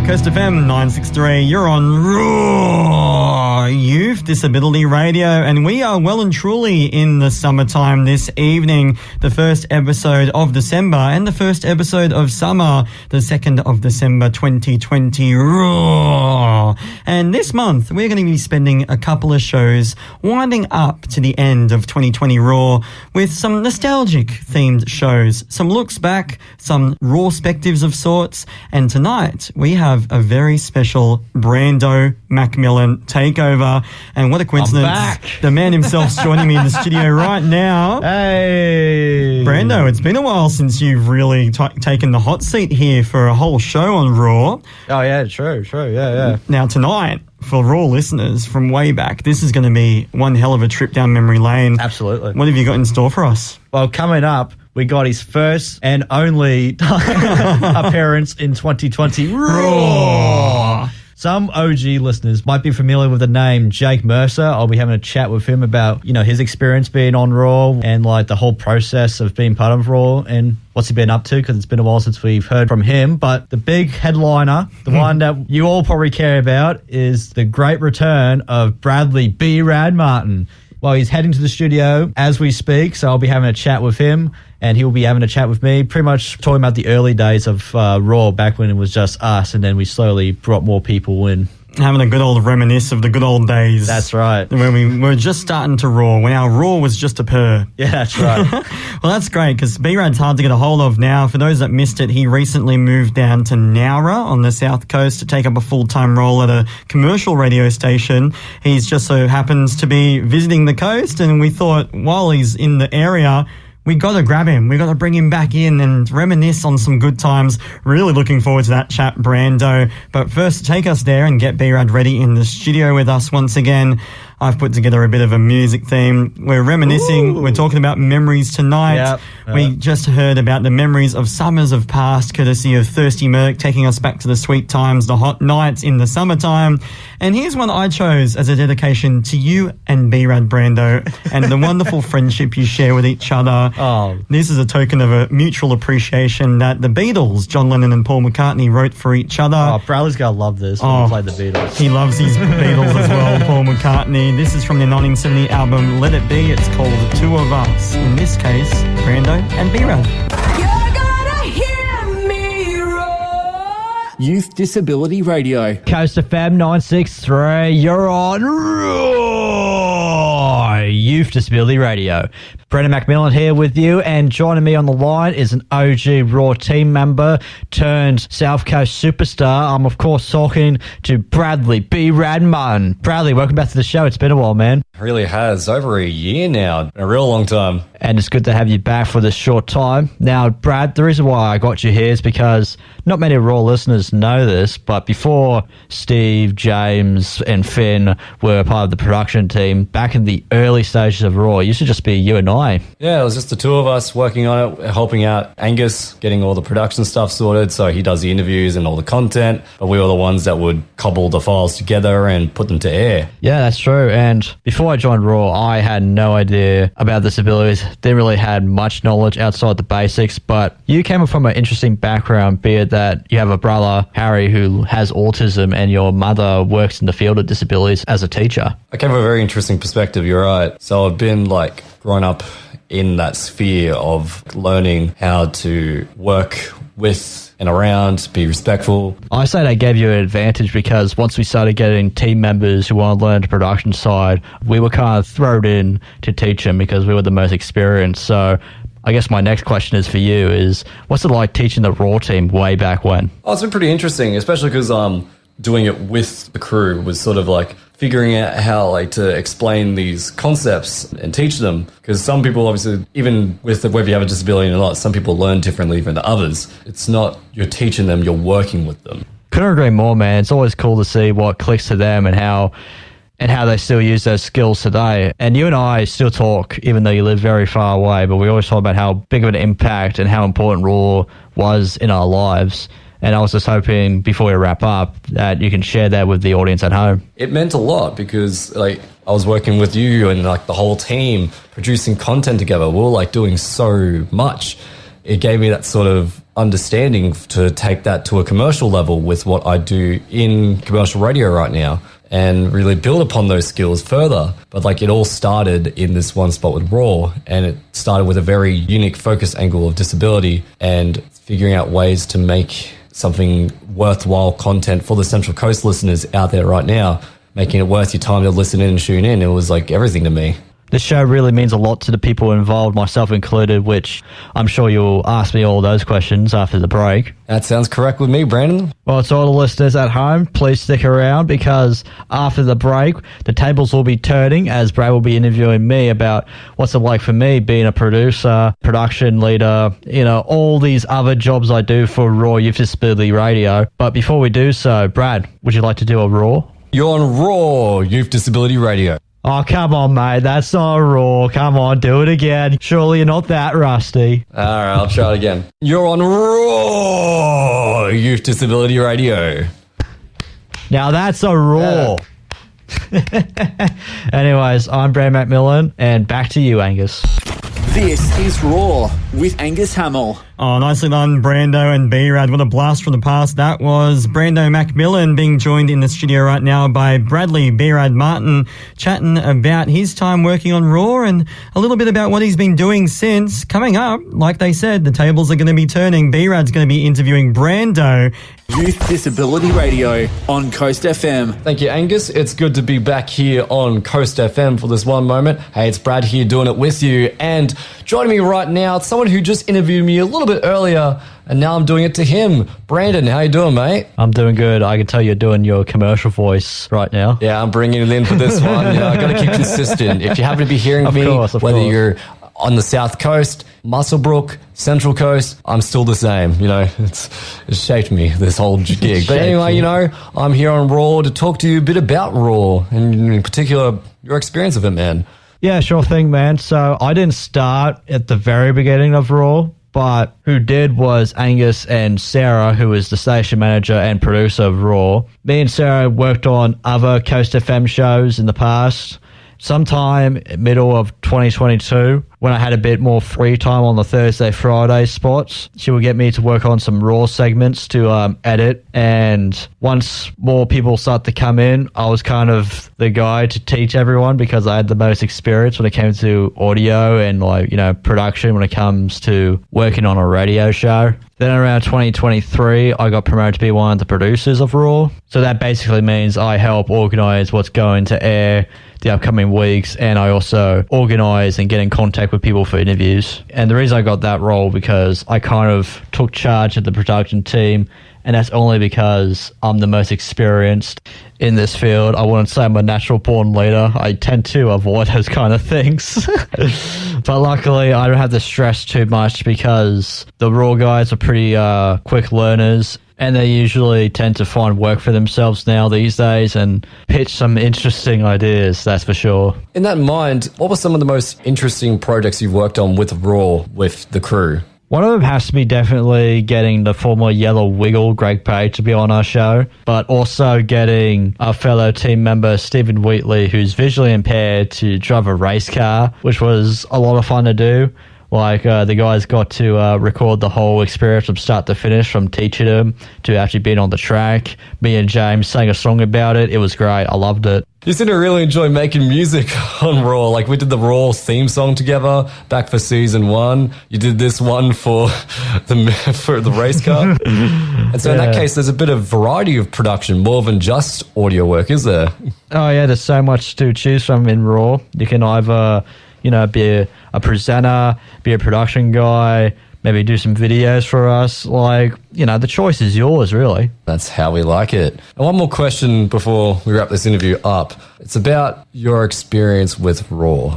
Coast FM 963, you're on Raw Youth Disability Radio, and we are well and truly in the summertime this evening. The first episode of December and the first episode of summer, the 2nd of December 2020, Raw. And this month, we're going to be spending a couple of shows winding up to the end of 2020 Raw with some nostalgic themed shows, some looks back, some Raw spectives of sorts, and tonight we have a very special Brando Macmillan takeover. And what a coincidence. I'm back. The man himself's joining me in the studio right now. Hey. Brando, it's been a while since you've really taken the hot seat here for a whole show on Raw. Oh, yeah, true. Yeah. Now, tonight, for Raw listeners from way back, this is going to be one hell of a trip down memory lane. Absolutely. What have you got in store for us? Well, coming up, we got his first and only appearance in 2020. Raw. Some OG listeners might be familiar with the name Jake Mercer. I'll be having a chat with him about, his experience being on Raw and like the whole process of being part of Raw and what's he been up to, because it's been a while since we've heard from him. But the big headliner, the one that you all probably care about, is the great return of Bradley B-rad Martin. Well, he's heading to the studio as we speak, so I'll be having a chat with him, and he'll be having a chat with me, pretty much talking about the early days of Raw, back when it was just us, and then we slowly brought more people in. Having a good old reminisce of the good old days. That's right. When we were just starting to Raw, when our Raw was just a purr. Yeah, that's right. Well, that's great, because B-rad's hard to get a hold of now. For those that missed it, he recently moved down to Nowra on the south coast to take up a full-time role at a commercial radio station. He's just so happens to be visiting the coast, and we thought while he's in the area, we got to grab him. We got to bring him back in and reminisce on some good times. Really looking forward to that chat, Brando. But first, take us there and get B-rad ready in the studio with us once again. I've put together a bit of a music theme. We're reminiscing. Ooh. We're talking about memories tonight. Yep. We just heard about the memories of summers of past, courtesy of Thirsty Merc, taking us back to the sweet times, the hot nights in the summertime. And here's one I chose as a dedication to you and B-rad, Brando, and the wonderful friendship you share with each other. Oh. This is a token of a mutual appreciation that the Beatles, John Lennon and Paul McCartney, wrote for each other. Oh, Bradley's going to love this when we play the Beatles. He loves his Beatles as well, Paul McCartney. This is from their 1970 album Let It Be. It's called Two of Us. In this case, Brando and B-rad. You're gonna hear me roar. Youth Disability Radio. Coast FM 963, you're on Raw Youth Disability Radio. Brendan Macmillan here with you, and joining me on the line is an OG Raw team member turned South Coast superstar. I'm, of course, talking to Bradley B-rad Martin. Bradley, welcome back to the show. It's been a while, man. It really has. Over a year now. A real long time. And it's good to have you back for this short time. Now, Brad, the reason why I got you here is because not many Raw listeners know this, but before Steve, James, and Finn were part of the production team, back in the early stages of Raw, it used to just be you and I. Yeah, it was just the two of us working on it, helping out Angus, getting all the production stuff sorted, so he does the interviews and all the content, but we were the ones that would cobble the files together and put them to air. Yeah, that's true. And before I joined Raw, I had no idea about disabilities. Didn't really had much knowledge outside the basics, but you came from an interesting background, be it that you have a brother, Harry, who has autism, and your mother works in the field of disabilities as a teacher. I came from a very interesting perspective, you're right. So I've been grown up in that sphere of learning how to work with and around, be respectful. I say they gave you an advantage because once we started getting team members who want to learn the production side, we were kind of thrown in to teach them because we were the most experienced. So I guess my next question is for you is, what's it like teaching the Raw team way back when? Oh, it's been pretty interesting, especially because doing it with the crew was sort of figuring out how to explain these concepts and teach them, because some people obviously, even with whether you have a disability or not, some people learn differently than others. It's not you're teaching them, you're working with them. Couldn't agree more, man. It's always cool to see what clicks to them and how they still use those skills today. And you and I still talk, even though you live very far away, but we always talk about how big of an impact and how important Raw was in our lives. And I was just hoping, before we wrap up, that you can share that with the audience at home. It meant a lot because, I was working with you and, the whole team producing content together. We were, doing so much. it gave me that sort of understanding to take that to a commercial level with what I do in commercial radio right now and really build upon those skills further. But like it all started in this one spot with Raw, and it started with a very unique focus angle of disability and figuring out ways to make something worthwhile content for the Central Coast listeners out there right now, making it worth your time to listen in and tune in. It was like everything to me. This show really means a lot to the people involved, myself included, which I'm sure you'll ask me all those questions after the break. That sounds correct with me, Brandon. Well, to all the listeners at home, please stick around because after the break, the tables will be turning as Brad will be interviewing me about what's it like for me being a producer, production leader, all these other jobs I do for Raw Youth Disability Radio. But before we do so, Brad, would you like to do a Raw? You're on Raw Youth Disability Radio. Oh, come on, mate. That's not Raw. Come on, do it again. Surely you're not that rusty. All right, I'll try it again. You're on Raw Youth Disability Radio. Now that's a Raw. Yeah. Anyways, I'm Brad McMillan, and back to you, Angus. This is Raw with Angus Hamill. Oh, nicely done, Brando and B-rad. What a blast from the past. That was Brando Macmillan being joined in the studio right now by Bradley B-rad Martin, chatting about his time working on Raw and a little bit about what he's been doing since. Coming up, like they said, the tables are going to be turning. B-rad's going to be interviewing Brando. Youth Disability Radio on Coast FM. Thank you, Angus. It's good to be back here on Coast FM for this one moment. Hey, it's Brad here doing it with you. And joining me right now, it's someone who just interviewed me a little bit earlier, and now I'm doing it to him. Brandon, how you doing, mate? I'm doing good. I can tell you're doing your commercial voice right now. Yeah, I'm bringing it in for this one. I got to keep consistent. If you happen to be hearing me, whether you're on the South Coast, Muswellbrook, Central Coast, I'm still the same. It's shaped me, this whole gig. But anyway, I'm here on Raw to talk to you a bit about Raw, and in particular, your experience of it, man. Yeah, sure thing, man. So I didn't start at the very beginning of Raw, but who did was Angus and Sarah, who was the station manager and producer of Raw. Me and Sarah worked on other Coast FM shows in the past. Sometime middle of 2022, when I had a bit more free time on the Thursday, Friday spots, she would get me to work on some Raw segments to edit. And once more people start to come in, I was kind of the guy to teach everyone because I had the most experience when it came to audio and production when it comes to working on a radio show. Then around 2023, I got promoted to be one of the producers of Raw. So that basically means I help organize what's going to air the upcoming weeks, and I also organize and get in contact with people for interviews. And the reason I got that role because I kind of took charge of the production team, and that's only because I'm the most experienced in this field. I wouldn't say I'm a natural born leader. I tend to avoid those kind of things. But luckily, I don't have to stress too much because the Raw guys are pretty quick learners, and they usually tend to find work for themselves now these days and pitch some interesting ideas, that's for sure. In that mind, what were some of the most interesting projects you've worked on with Raw, with the crew? One of them has to be definitely getting the former Yellow Wiggle, Greg Page, to be on our show, but also getting our fellow team member, Stephen Wheatley, who's visually impaired, to drive a race car, which was a lot of fun to do. The guys got to record the whole experience from start to finish, from teaching them to actually being on the track. Me and James sang a song about it. It was great. I loved it. You seem to really enjoy making music on Raw. We did the Raw theme song together back for season 1. You did this one for the race car. And so in that case, there's a bit of variety of production, more than just audio work, is there? Oh, yeah, there's so much to choose from in Raw. You can either be a presenter, be a production guy, maybe do some videos for us. The choice is yours, really. That's how we like it. And one more question before we wrap this interview up. It's about your experience with Raw.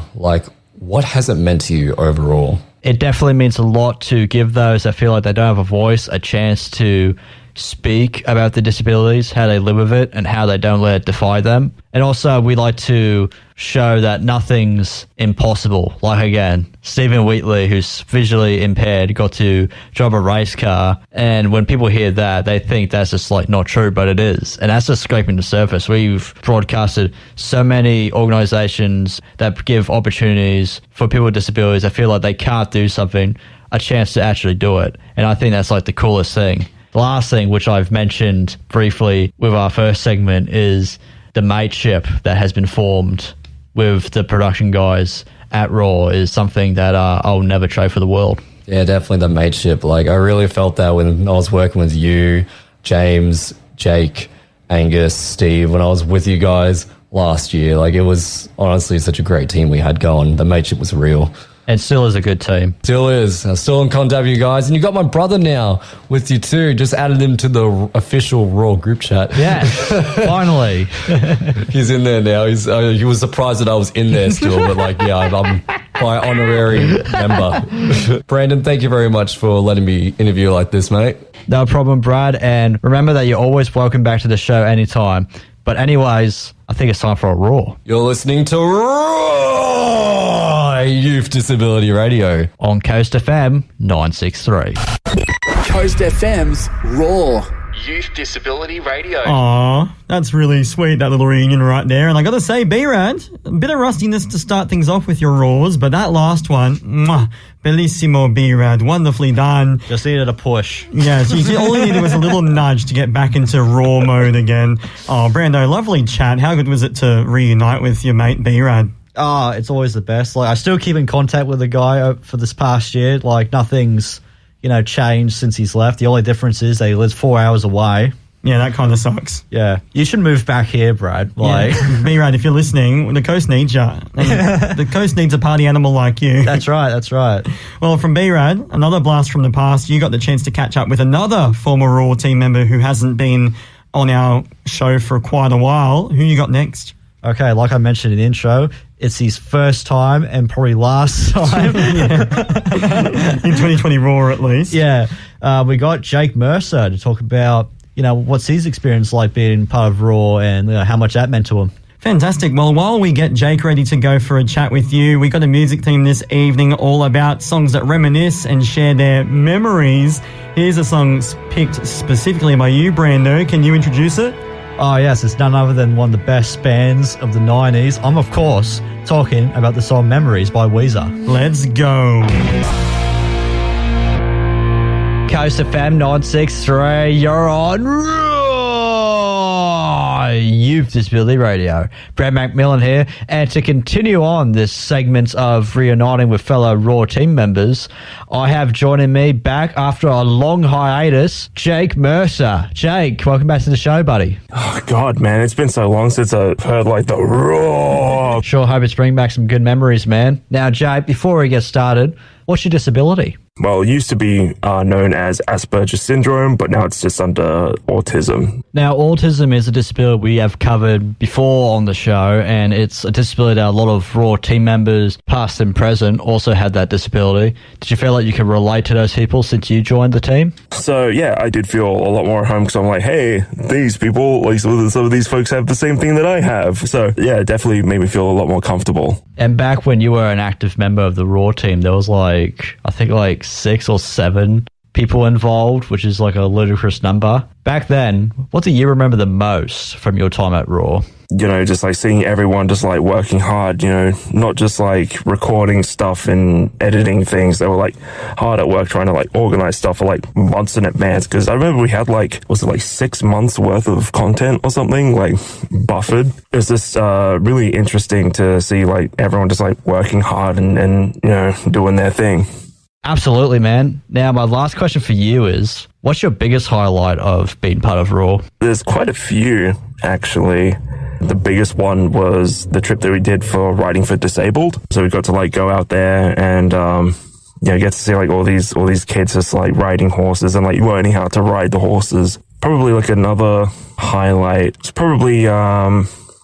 What has it meant to you overall? It definitely means a lot to give those that feel like they don't have a voice a chance to speak about the disabilities, how they live with it, and how they don't let it define them. And also, we like to show that nothing's impossible. Again, Stephen Wheatley, who's visually impaired, got to drive a race car. And when people hear that, they think that's just not true, but it is. And that's just scraping the surface. We've broadcasted so many organizations that give opportunities for people with disabilities that feel like they can't do something. a chance to actually do it. And I think that's like the coolest thing. The last thing, which I've mentioned briefly with our first segment, is the mateship that has been formed with the production guys at Raw is something that I'll never trade for the world. Yeah, definitely the mateship. Like, I really felt that when I was working with you, James, Jake, Angus, Steve, when I was with you guys last year. Like, it was honestly such a great team we had going. The mateship was real. And still is a good team. Still is. I'm still in contact with you guys. And you got my brother now with you too. Just added him to the official Raw group chat. Yeah, finally. He's in there now. He was surprised that I was in there still. But like, yeah, I'm my honorary member. Brandon, thank you very much for letting me interview like this, mate. No problem, Brad. And remember that you're always welcome back to the show anytime. But anyways, I think it's time for a Raw. You're listening to Raw Youth Disability Radio on Coast FM 963. Coast FM's Raw Youth Disability Radio. Aw, that's really sweet, that little reunion right there. And I gotta say, B-rad, a bit of rustiness to start things off with your Raws, but that last one, mwah, bellissimo B-rad, wonderfully done. Just needed a push. Yeah, all you needed was a little nudge to get back into Raw mode again. Oh, Brando, lovely chat. How good was it to reunite with your mate B-rad? Oh, it's always the best. Like, I still keep in contact with the guy for this past year. Like, nothing's, changed since he's left. The only difference is that he lives 4 hours away. Yeah, that kind of sucks. Yeah. You should move back here, Brad. Like, yeah. B-rad, if you're listening, the coast needs you. The coast needs a party animal like you. That's right. Well, from B-rad, another blast from the past, you got the chance to catch up with another former Raw team member who hasn't been on our show for quite a while. Who you got next? Okay, like I mentioned in the intro, it's his first time and probably last time. In 2020 Raw, at least. Yeah. We got Jake Mercer to talk about, what's his experience like being part of Raw and how much that meant to him. Fantastic. Well, while we get Jake ready to go for a chat with you, we got a music theme this evening all about songs that reminisce and share their memories. Here's a song picked specifically by you, Brando. Can you introduce it? Oh, yes, it's none other than one of the best bands of the 90s. I'm, of course, talking about the song Memories by Weezer. Let's go. Coast FM 963, you're on Raw Youth Disability Radio. Brad McMillan here, and to continue on this segment of reuniting with fellow Raw team members, I have joining me back after a long hiatus, Jake Mercer. Jake, welcome back to the show, buddy. Oh, God, man, it's been so long since I've heard, the Raw. Sure hope it's bringing back some good memories, man. Now, Jake, before we get started, what's your disability? Well, it used to be known as Asperger's syndrome, but now it's just under autism. Now, autism is a disability we have covered before on the show, and it's a disability that a lot of Raw team members, past and present, also had that disability. Did you feel like you could relate to those people since you joined the team? So, yeah, I did feel a lot more at home because I'm like, hey, these people, some of these folks have the same thing that I have. So, yeah, it definitely made me feel a lot more comfortable. And back when you were an active member of the Raw team, there was I think 6 or 7 people involved, which is a ludicrous number. Back then, what do you remember the most from your time at Raw? Just seeing everyone just working hard, not just recording stuff and editing things. They were hard at work trying to organize stuff for months in advance. Because I remember we had was it 6 months worth of content or something buffered. It was just really interesting to see everyone just working hard and doing their thing. Absolutely, man. Now, my last question for you is, what's your biggest highlight of being part of Raw? There's quite a few, actually. The biggest one was the trip that we did for Riding for Disabled. So we got to go out there and get to see all these kids just riding horses and learning how to ride the horses. Probably another highlight is probably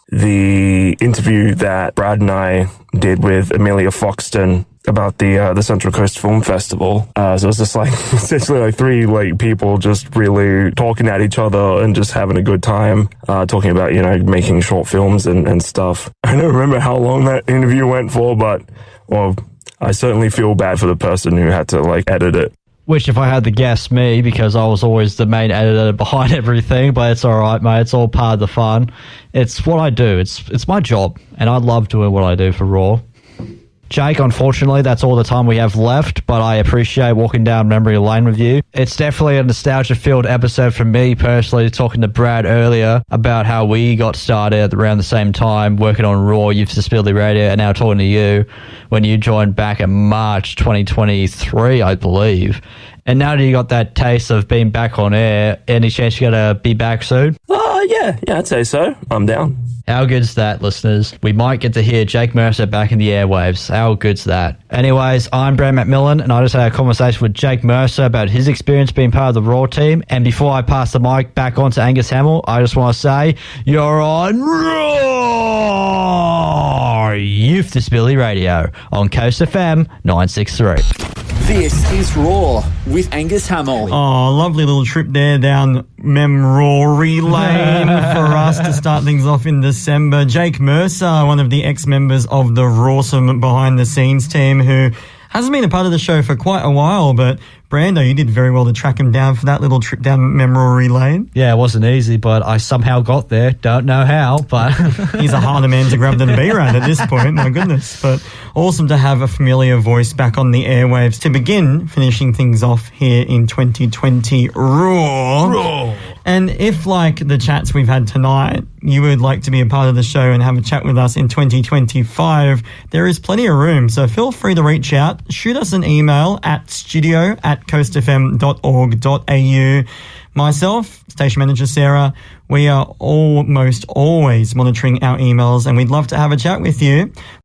the interview that Brad and I did with Amelia Foxton about the Central Coast Film Festival. So it was just essentially 3 people just really talking at each other and just having a good time, talking about, making short films and stuff. I don't remember how long that interview went for, but, well, I certainly feel bad for the person who had to edit it. Which, if I had to guess, me, because I was always the main editor behind everything, but it's all right, mate. It's all part of the fun. It's what I do. It's my job, and I love doing what I do for Raw. Jake, unfortunately, that's all the time we have left, but I appreciate walking down memory lane with you. It's definitely a nostalgia-filled episode for me personally, talking to Brad earlier about how we got started around the same time, working on Raw Youth Disability Radio, and now talking to you when you joined back in March 2023, I believe. And now that you got that taste of being back on air, any chance you're going to be back soon? Yeah, I'd say so. I'm down. How good's that, listeners? We might get to hear Jake Mercer back in the airwaves. How good's that? Anyways, I'm Brand McMillan, and I just had a conversation with Jake Mercer about his experience being part of the Raw team. And before I pass the mic back on to Angus Hamill, I just want to say, you're on Raw Youth Disability Radio on Coast FM 963. This is Raw with Angus Hamill. Oh, lovely little trip there down memory lane for us to start things off in December. Jake Mercer, one of the ex-members of the Rawsome behind-the-scenes team, who hasn't been a part of the show for quite a while, but Brando, you did very well to track him down for that little trip down memory lane. Yeah, it wasn't easy, but I somehow got there. Don't know how, but... He's a harder man to grab than B-rad at this point, my goodness. But awesome to have a familiar voice back on the airwaves to begin finishing things off here in 2020 Raw. And if, like the chats we've had tonight, you would like to be a part of the show and have a chat with us in 2025, there is plenty of room. So feel free to reach out. Shoot us an email at studio@coastfm.org.au. Myself, station manager Sarah, we are almost always monitoring our emails and we'd love to have a chat with you.